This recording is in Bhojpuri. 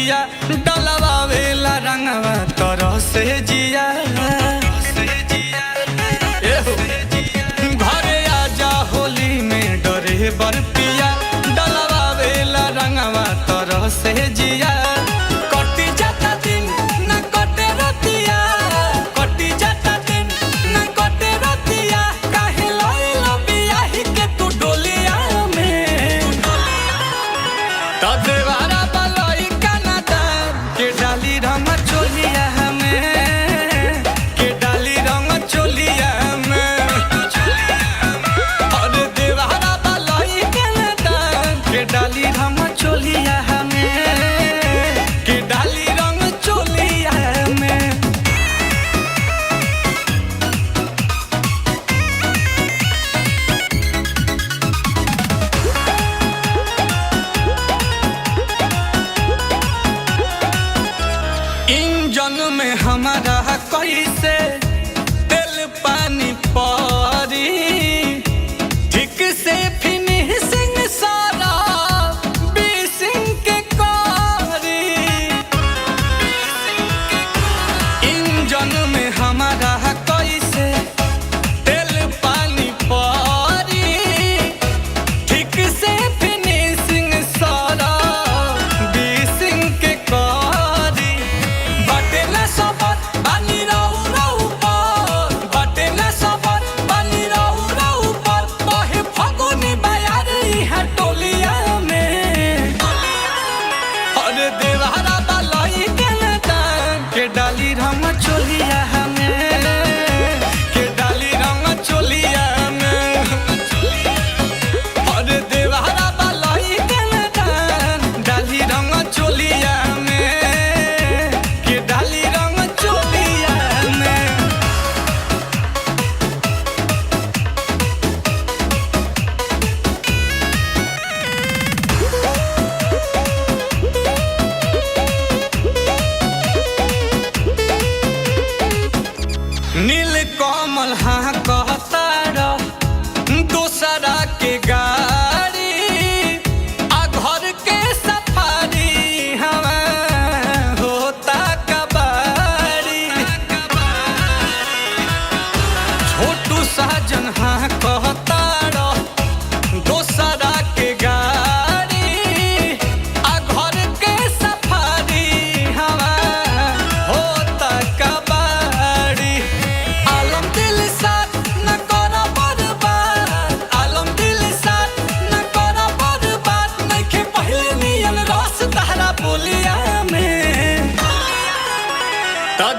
रतिया डलवावेला रंगवा तरह से जिया घरे आजा होली में डरे बरपिया डलवावेला रंगवा तरह से जिया कटी जाता दिन न कटे रतिया कटी जाता दिन न कटे रतिया काहे लइलो बियाही के तू डोलिया में त देवारा बलई कनादा के डाली रंग चोलिया में के डाली रंग चोलिया में अरे देवारा बलई कनादा के डाली रंग चोलिया में के डाली रंग चोलिया में इंजन में हमारा कैसे तेल पानी परी ठीक से फिनिशिंग सारा बीसिंग के करी इंजन में हमारा कैसे तेल पानी परी ठीक से फिनिशिंग सारा बीसिंग के करी बटेला सबत बानी रहू रहू पर बटेला सबत बानी रहू रहू पर बहे फगुनी बयार इहा टोलिया में अरे देवारा बलई के डाली रंग चोलिया में के डाली रंग चोलिया में अरे देवारा बलई डाली रंग चोलिया में के डाली रंग चोलिया में नील कमल हाँ कहतारा दूसरा के गाड़ी आ घर के सफारी हवा होता कबाड़ी छोटू साजन हाँ कहतारा दूसरा के गाड़ी आ घर के सफारी हवा होता कबाड़ी आलम दिल साथ न करा बर्बाद आलम दिल साथ न करा बर्बाद नइखे पहिले नियन रस तहरा बोलिया में त